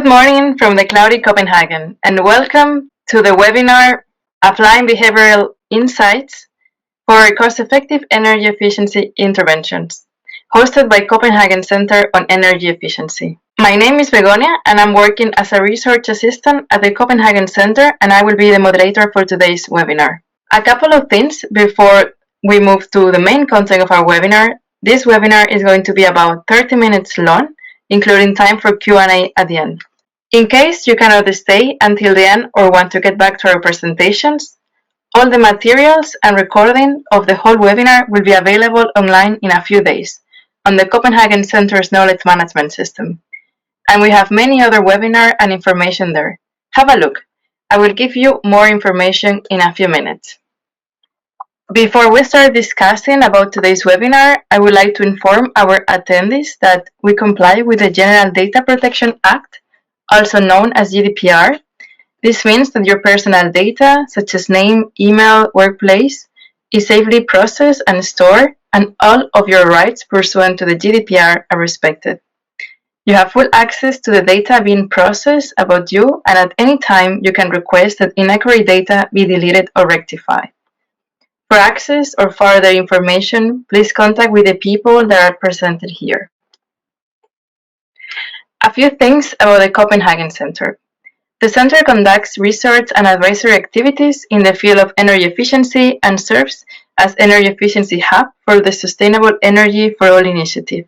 Good morning from the cloudy Copenhagen, and welcome to the webinar Applying Behavioral Insights for Cost-Effective Energy Efficiency Interventions, hosted by Copenhagen Center on Energy Efficiency. My name is Begonia, and I'm working as a research assistant at the Copenhagen Center, and I will be the moderator for today's webinar. A couple of things before we move to the main content of our webinar. This webinar is going to be about 30 minutes long, including time for Q&A at the end. In case you cannot stay until the end or want to get back to our presentations, all the materials and recording of the whole webinar will be available online in a few days on the Copenhagen Center's Knowledge Management System. And we have many other webinars and information there. Have a look. I will give you more information in a few minutes. Before we start discussing about today's webinar, I would like to inform our attendees that we comply with the General Data Protection Act, also known as GDPR. This means that your personal data, such as name, email, workplace, is safely processed and stored, and all of your rights pursuant to the GDPR are respected. You have full access to the data being processed about you, and at any time you can request that inaccurate data be deleted or rectified. For access or further information, please contact with the people that are presented here. A few things about the Copenhagen Center. The Center conducts research and advisory activities in the field of energy efficiency and serves as Energy Efficiency Hub for the Sustainable Energy for All initiative.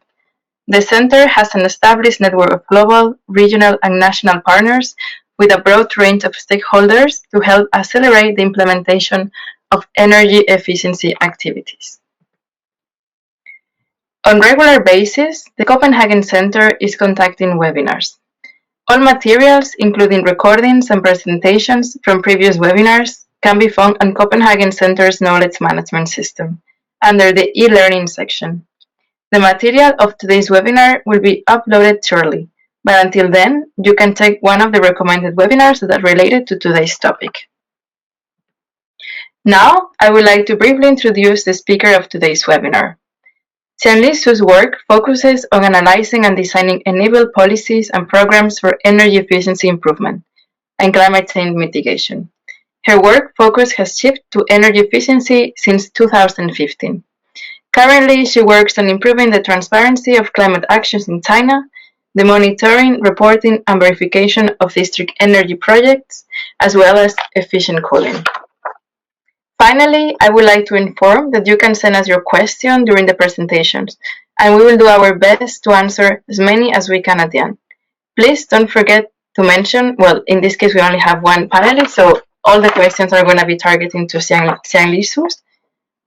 The Center has an established network of global, regional, and national partners with a broad range of stakeholders to help accelerate the implementation of energy efficiency activities. On a regular basis, the Copenhagen Center is conducting webinars. All materials, including recordings and presentations from previous webinars, can be found on Copenhagen Center's Knowledge Management System under the e-learning section. The material of today's webinar will be uploaded shortly, but until then, you can take one of the recommended webinars that are related to today's topic. Now, I would like to briefly introduce the speaker of today's webinar. Xianli, whose work focuses on analyzing and designing enabled policies and programs for energy efficiency improvement and climate change mitigation. Her work focus has shifted to energy efficiency since 2015. Currently, she works on improving the transparency of climate actions in China, the monitoring, reporting, and verification of district energy projects, as well as efficient cooling. Finally, I would like to inform that you can send us your question during the presentations, and we will do our best to answer as many as we can at the end. Please don't forget to mention, well, in this case we only have one panelist, so all the questions are going to be targeting to Xianli.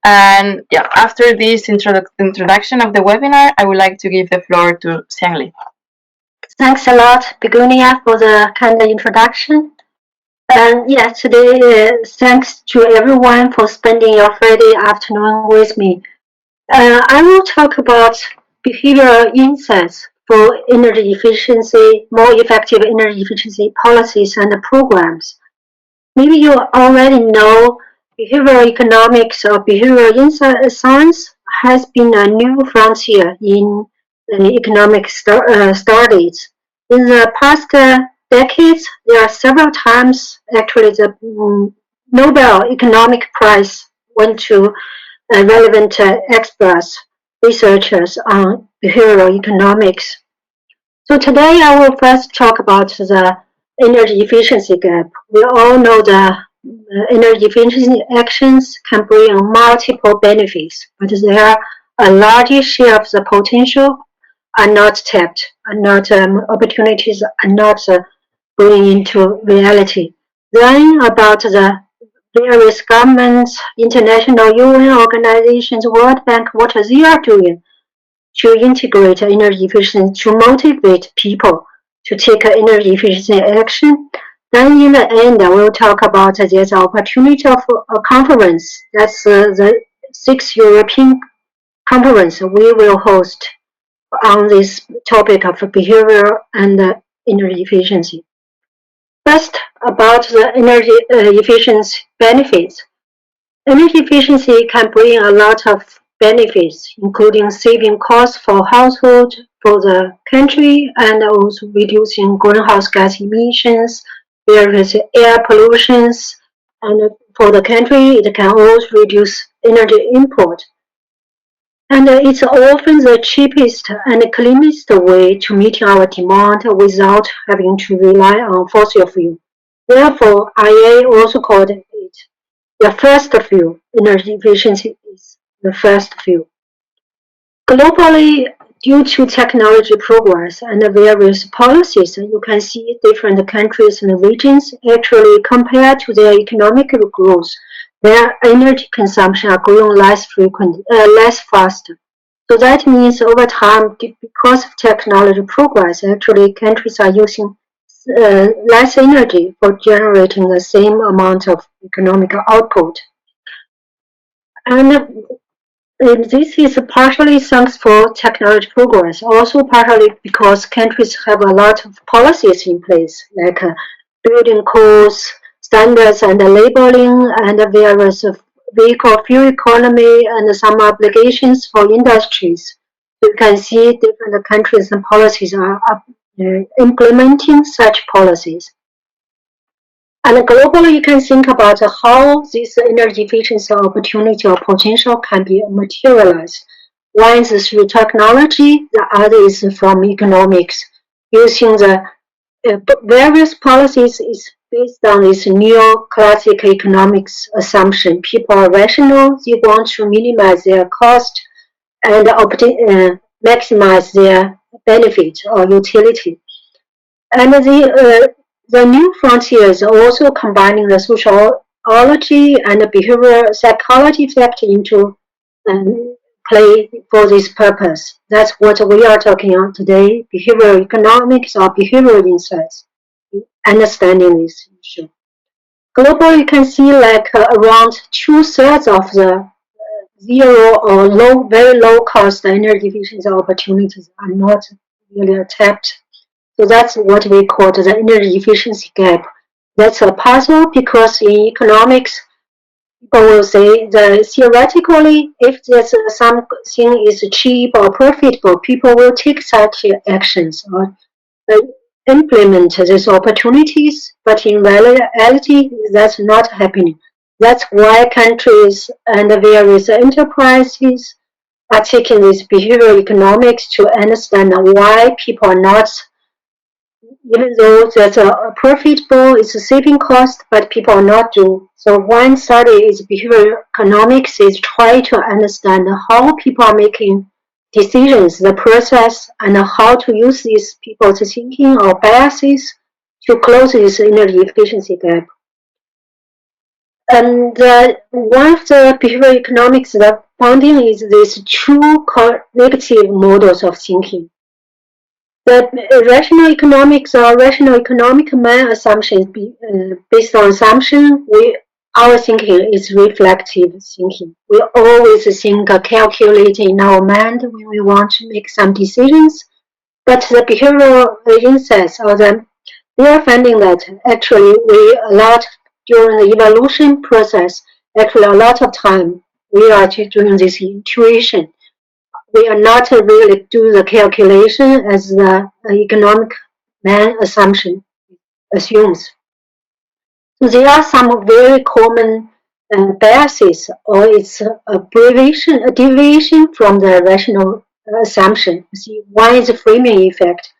And yeah, after this introduction of the webinar, I would like to give the floor to Xianli. Thanks a lot, Begonia, for the kind introduction. And yes, today, thanks to everyone for spending your Friday afternoon with me. I will talk about behavioral insights for energy efficiency, more effective energy efficiency policies and programs. Maybe you already know behavioral economics or behavioral science has been a new frontier in economic studies. In the past decades, there are several times actually the Nobel Economic Prize went to relevant experts, researchers on behavioral economics. So today I will first talk about the energy efficiency gap. We all know the energy efficiency actions can bring multiple benefits, but there are a large share of the potential are not tapped, opportunities are not going into reality. Then about the various governments, international UN organizations, World Bank, what they are doing to integrate energy efficiency, to motivate people to take energy efficiency action. Then in the end, we'll talk about this opportunity of a conference. That's the 6th European conference we will host on this topic of behavior and energy efficiency. First, about the energy efficiency benefits. Energy efficiency can bring a lot of benefits, including saving costs for households, for the country and also reducing greenhouse gas emissions, various air pollutions, and for the country, it can also reduce energy import. And it's often the cheapest and cleanest way to meet our demand without having to rely on fossil fuel. Therefore, IA also called it the first fuel. Energy efficiency is the first fuel. Globally, due to technology progress and various policies, you can see different countries and regions actually compared to their economic growth, their energy consumption are growing less fast. So that means over time, because of technology progress, actually countries are using less energy for generating the same amount of economic output. And this is partially thanks for technology progress, also partly because countries have a lot of policies in place, like building codes, standards, and labeling, and various vehicle fuel economy, and some obligations for industries. You can see different countries and policies are implementing such policies. And globally, you can think about how this energy efficiency opportunity or potential can be materialized. One is through technology, the other is from economics. Using the various policies is based on this neo-classic economics assumption. People are rational, they want to minimize their cost and maximize their benefit or utility. And the new frontier is also combining the sociology and the behavioral psychology factor into play for this purpose. That's what we are talking on today, behavioral economics or behavioral insights, understanding this issue. Globally, you can see like around 2/3 of the zero or very low cost energy efficiency opportunities are not really tapped. So that's what we call the energy efficiency gap. That's a puzzle because in economics, people will say that theoretically, if there's something is cheap or profitable, people will take such actions or implement these opportunities. But in reality, that's not happening. That's why countries and various enterprises are taking this behavioral economics to understand why people are not, even though that's profitable, it's a saving cost, but people are not doing. So one study is behavioral economics is trying to understand how people are making decisions, the process, and how to use these people's thinking or biases to close this energy efficiency gap. And one of the behavioral economics that finding is these two negative models of thinking. The rational economics or rational economic main assumptions based on assumption, our thinking is reflective thinking. We always think calculate in our mind when we want to make some decisions. But the behavioral insights or they are finding that actually during the evolution process, actually a lot of time we are doing this intuition. We are not really do the calculation as the economic man assumption assumes. So there are some very common biases, or it's a deviation from the rational assumption. See, one is the framing effect.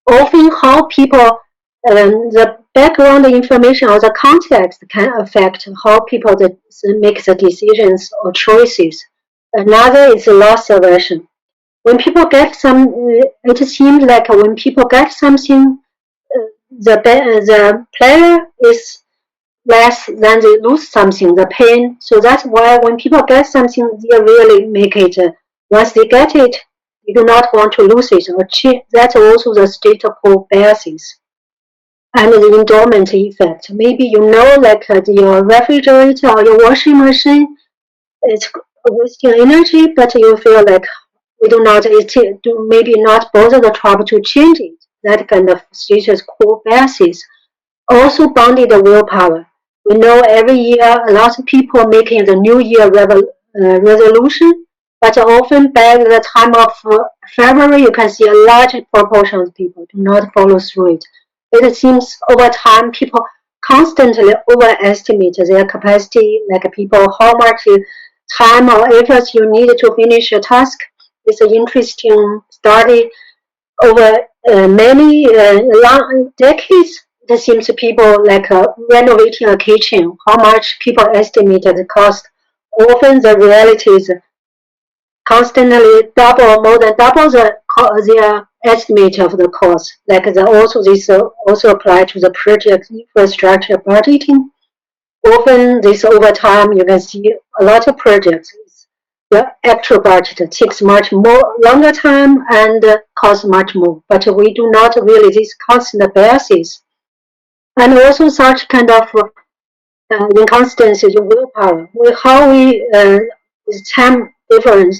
Often, how people, the background information or the context can affect how people make the decisions or choices. Another is loss aversion. When people get it seems like when people get something, the pleasure is less than they lose something, the pain. So that's why when people get something, they really make it. Once they get it, they do not want to lose it or change. That's also the state of biases. And the endowment effect. Maybe you know, like your refrigerator or your washing machine, it's wasting energy, but you feel like we do not maybe not bother the trouble to change it. That kind of status quo biases. Also bounded willpower. We know every year a lot of people making the New Year resolution, but often by the time of February, you can see a large proportion of people do not follow through it. It seems over time people constantly overestimate their capacity, like people, how much time or effort you need to finish a task. It's an interesting study over many long decades. It seems people like renovating a kitchen, how much people estimate the cost. Often the reality is constantly more than double their estimate of the cost. Like this also apply to the project infrastructure budgeting. Often this over time you can see a lot of projects. The actual budget takes much more longer time and costs much more. But we do not really this constant biases. And also such kind of inconsistencies in willpower. How we with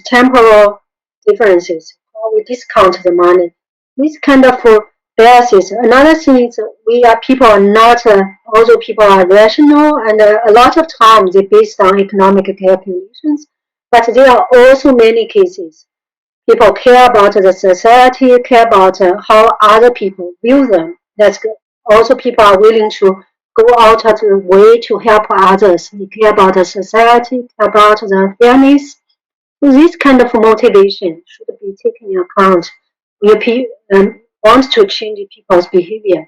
temporal differences, how we discount the money. This kind of biases. Another thing is people are not, although people are rational and a lot of times they based on economic calculations, but there are also many cases. People care about the society, care about how other people view them. That's good. Also people are willing to go out of the way to help others. They care about the society, care about the fairness. So this kind of motivation should be taken into account when you want to change people's behavior.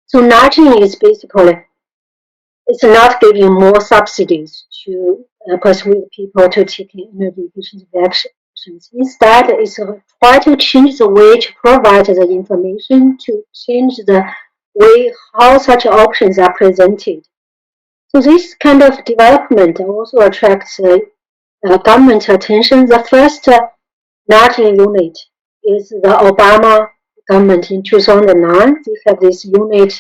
So nudging is basically, it's not giving more subsidies to persuade people to take energy efficient actions. Instead, it's try to change the way to provide the information, to change the way how such options are presented. So this kind of development also attracts government attention. The first nudging unit is the Obama government in 2009. They have this unit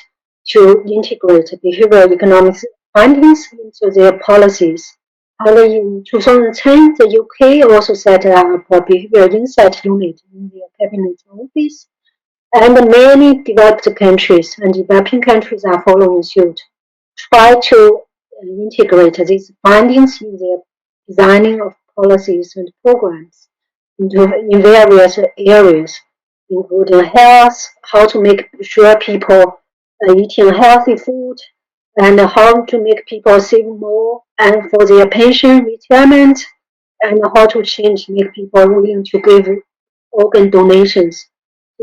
to integrate behavioral economics findings into their policies. And in 2010, the UK also set up a behavioral insight unit in their cabinet office. And many developed countries and developing countries are following suit. Try to integrate these findings in their designing of policies and programs in various areas, including health, how to make sure people are eating healthy food, and how to make people save more and for their pension retirement, and how to make people willing to give organ donations.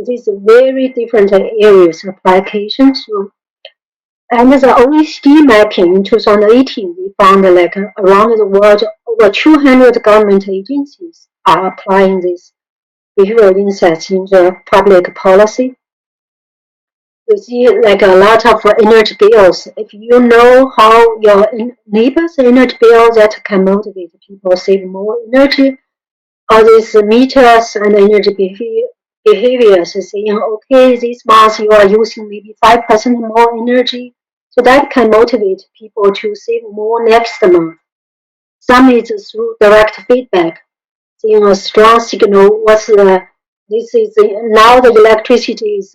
These very different areas of applications. And the OECD mapping in 2018, we found like around the world, over 200 government agencies are applying this behavioral insights in the public policy. You see like a lot of energy bills. If you know how your neighbor's energy bill, that can motivate people to save more energy. All these meters and energy behaviors saying, okay, this month you are using maybe 5% more energy. So that can motivate people to save more next month. Some is through direct feedback, seeing a strong signal. This is now the electricity is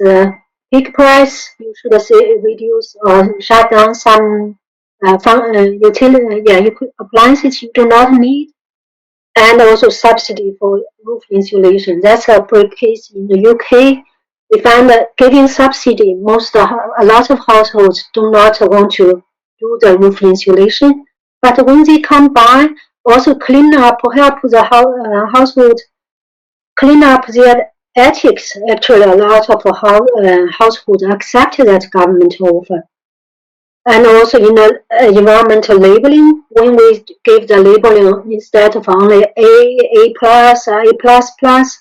peak price. You should say reduce or shut down some appliances you do not need, and also subsidy for roof insulation. That's a great case in the UK. We found that giving subsidy, a lot of households do not want to do the roof insulation, but when they come by, also help the household clean up their attics. Actually, a lot of households accept that government offer. And also in the environmental labeling, when we give the labeling instead of only A plus, A plus plus,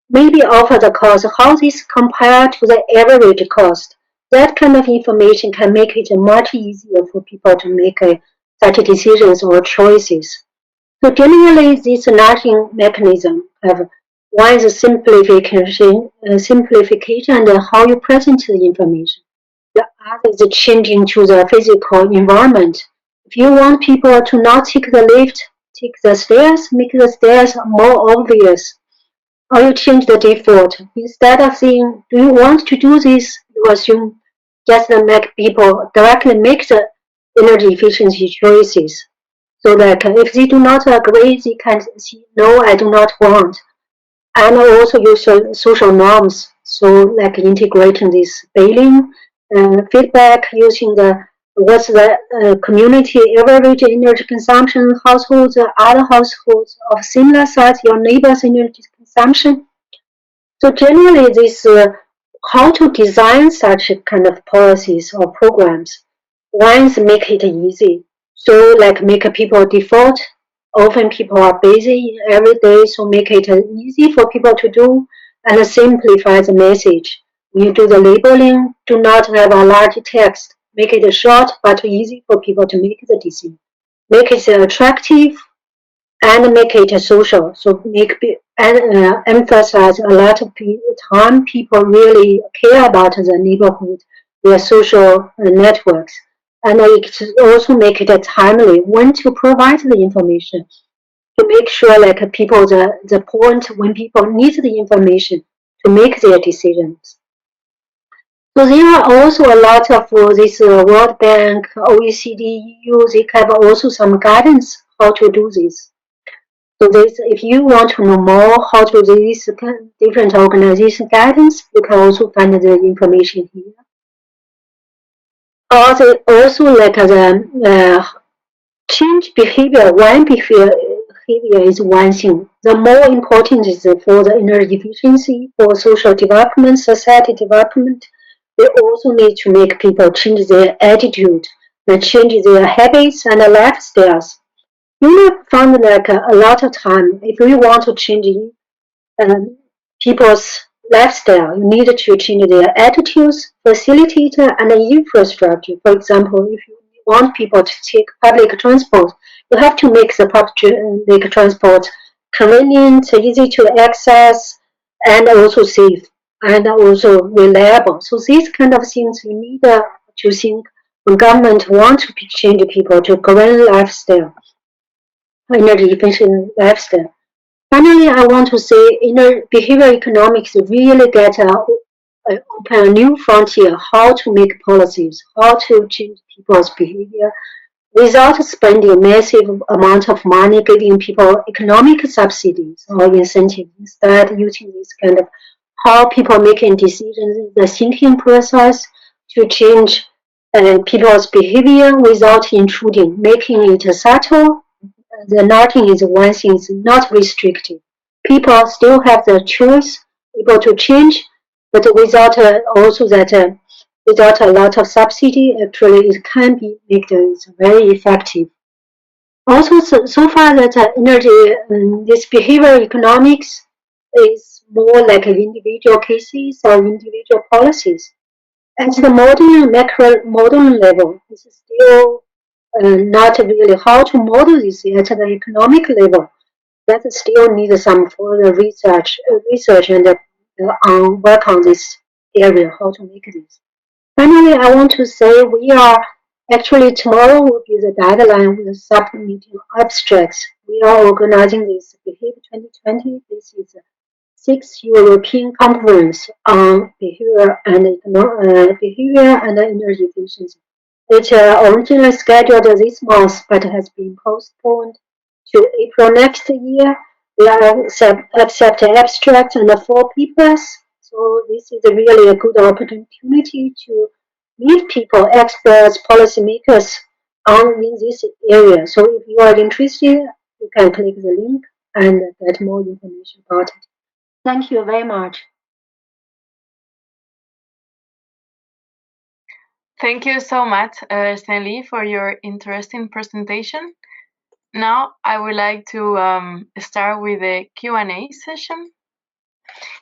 maybe offer the cost, how this compare to the average cost. That kind of information can make it much easier for people to make such decisions or choices. So generally, this nudging mechanism have one is simplification and how you present the information. The other is changing to the physical environment. If you want people to not take the lift, take the stairs, make the stairs more obvious. Or you change the default. Instead of saying, do you want to do this? You assume just make people directly make the energy efficiency choices. So that if they do not agree, they can say, no, I do not want. and also use social norms. So like integrating this billing, feedback using the what's the community average energy consumption households, other households of similar size, your neighbor's energy consumption. So generally, this how to design such kind of policies or programs. One is make it easy. So like make people default. Often people are busy every day, so make it easy for people to do and simplify the message. When you do the labeling, do not have a large text. Make it short but easy for people to make the decision. Make it attractive and make it social. So and emphasize a lot of time people really care about the neighborhood, their social networks, and it also make it timely when to provide the information to make sure like people the point when people need the information to make their decisions. So there are also a lot of this World Bank, OECD, EU. They have also some guidance how to do this. So this, if you want to know more how to do this different organization guidance, you can also find the information here. Also like the change behavior. One behavior is one thing. The more important is for the energy efficiency, for social development, society development. We also need to make people change their attitude, and change their habits and lifestyles. You will find like a lot of time if we want to change people's lifestyle, you need to change their attitudes, facilitate and infrastructure. For example, if you want people to take public transport, you have to make the public transport convenient, easy to access, and also safe and also reliable. So these kind of things you need to think when government want to change people to green lifestyle, energy efficient lifestyle. Finally, I want to say inner behavioral economics really get open a new frontier how to make policies, how to change people's behavior without spending a massive amount of money giving people economic subsidies or incentives. Instead, using this kind of how people making decisions, the thinking process to change people's behavior without intruding, making it subtle. The nothing is one thing is not restricted. People still have the choice, able to change, but without also that without a lot of subsidy, actually it can be made very effective. Also, so far that energy, this behavioral economics is more like individual cases or individual policies. At the modern macro modern level, it's still not really how to model this at the economic level. That still needs some further research and work on this area, how to make this. Finally, I want to say we are actually tomorrow will be the deadline with submitting abstracts. We are organizing this Behave 2020. This is the sixth European conference on behavior and energy efficiency. It originally scheduled this month but has been postponed to April next year. We are accept abstract and 4 papers. So this is really a good opportunity to meet people, experts, policymakers on in this area. So if you are interested, you can click the link and get more information about it. Thank you very much. Thank you so much, Xianli, for your interesting presentation. Now I would like to start with the Q&A session.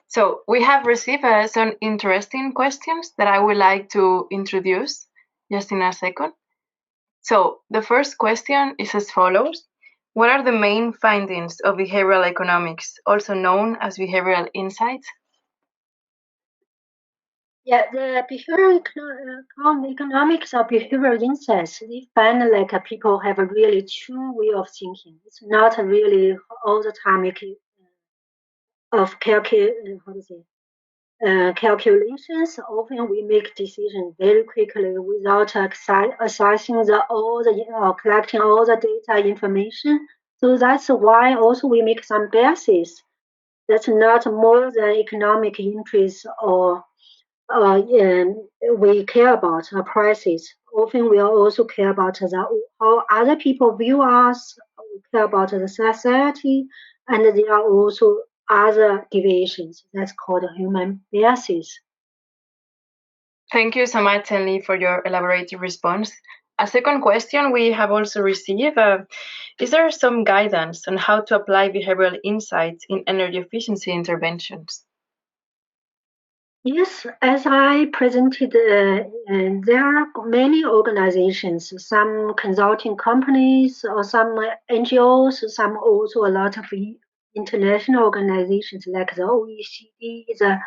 So we have received some interesting questions that I would like to introduce just in a second. So the first question is as follows. What are the main findings of behavioral economics, also known as behavioral insights? Yeah, the behavioral economics or behavioral insights, they find like people have a really true way of thinking. It's not really all the time making of calculations. Often we make decisions very quickly without assessing collecting all the data information. So that's why also we make some biases. That's not more than economic interest or we care about prices. Often we also care about how other people view us, we care about the society, and there are also other deviations. That's called human biases. Thank you so much, Xianli, for your elaborated response. A second question we have also received, is there some guidance on how to apply behavioral insights in energy efficiency interventions? Yes, as I presented, there are many organizations, some consulting companies or some NGOs, some also a lot of international organizations like the OECD, the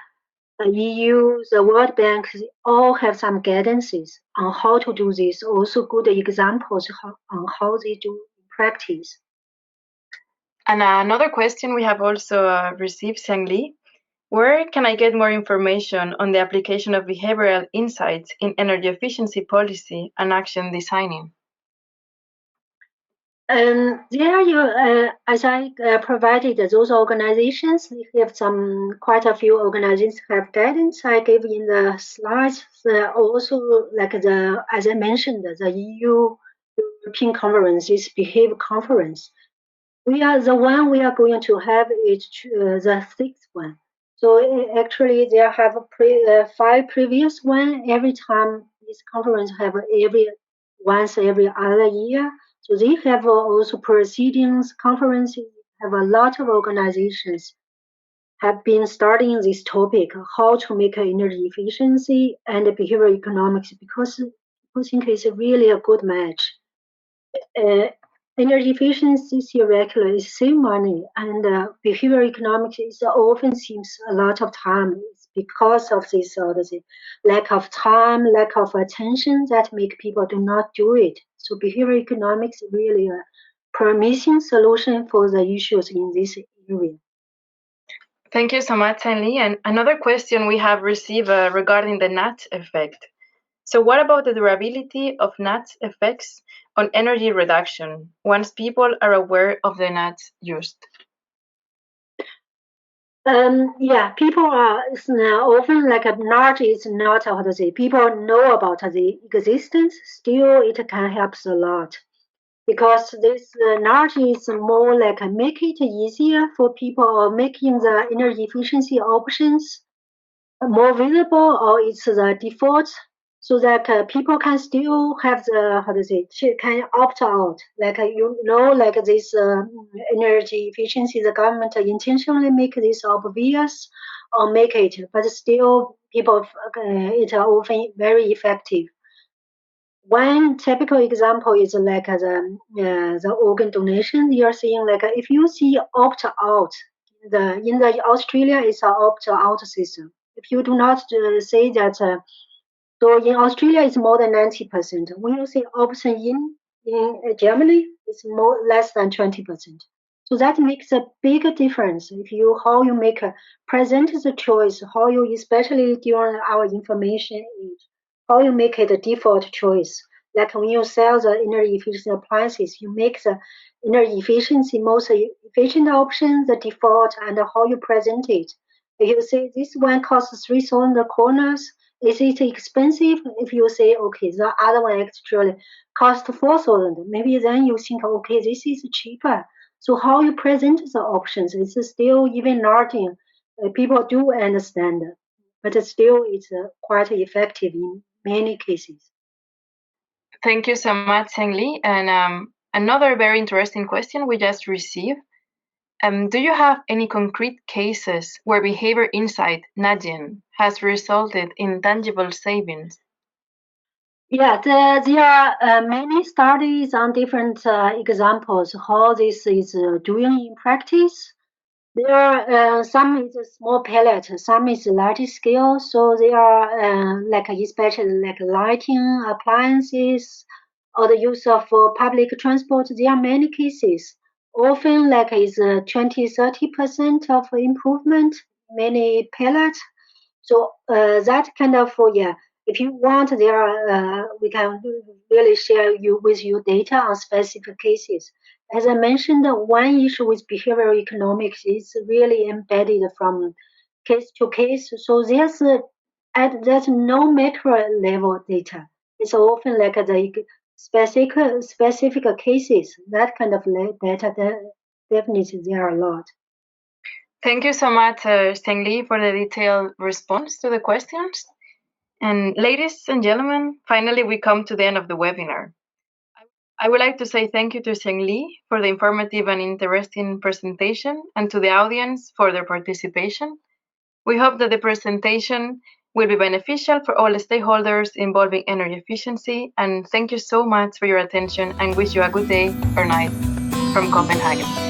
EU, the World Bank, they all have some guidances on how to do this, also good examples on how they do in practice. And another question we have also received, Xianli, where can I get more information on the application of behavioral insights in energy efficiency policy and action designing? There you, as I provided those organizations, we have quite a few organizations have guidance I gave in the slides. Also, like as I mentioned, the EU European Conference is Behave Conference. The one we are going to have is the sixth one. So actually, there have five previous one. Every time this conference have every other year. So they have also proceedings, conferences. Have a lot of organizations have been studying this topic, how to make energy efficiency and behavioral economics, because people think it's really a good match. uh, Energy efficiency theoretically is save money, and behavioral economics is often seems a lot of time. It's because of this the lack of time, lack of attention that make people do not do it. So behavioral economics is really a promising solution for the issues in this area. Thank you so much, Xianli. And another question we have received regarding the NAT effect. So what about the durability of NAT's effects on energy reduction once people are aware of the NATs used? Yeah, people are often like a knowledge is not how to say. People know about the existence, still it can help a lot because this knowledge is more like make it easier for people or making the energy efficiency options more visible or it's the default so that people can still have the how to say can opt out like like this energy efficiency the government intentionally make this obvious or make it but still people it's often very effective. One typical example is like the organ donation. You are seeing like if you see opt out, in the Australia it's an opt out system. If you do not say that, so in Australia it's more than 90%. When you say option in Germany, it's more less than 20%. So that makes a big difference if you how you make present the choice, how you especially during our information age, how you make it a default choice. Like when you sell the energy efficient appliances, you make the energy efficiency most efficient option the default and how you present it. If you say this one costs 3,000 kroners, is it expensive? If you say okay, the other one actually cost 4,000, maybe then you think okay, this is cheaper. So how you present the options is still even learning. People do understand, but still it's quite effective in many cases. Thank you so much, Xianli. And another very interesting question we just received. Do you have any concrete cases where behavior insight nudging has resulted in tangible savings? Yeah, there are many studies on different examples how this is doing in practice. There are some is a small palette, some is large scale. So they are like especially like lighting appliances or the use of public transport. There are many cases. Often like is 20-30% of improvement. Many pellets. So that kind of yeah. If you want, we can really share with you data on specific cases. As I mentioned, one issue with behavioral economics is really embedded from case to case. So there's no macro level data. It's often like the specific cases. That kind of data, definitely there are a lot. Thank you so much, Xianli, for the detailed response to the questions. And ladies and gentlemen, finally we come to the end of the webinar. I would like to say thank you to Xianli for the informative and interesting presentation and to the audience for their participation. We hope that the presentation will be beneficial for all stakeholders involving energy efficiency, and thank you so much for your attention and wish you a good day or night from Copenhagen.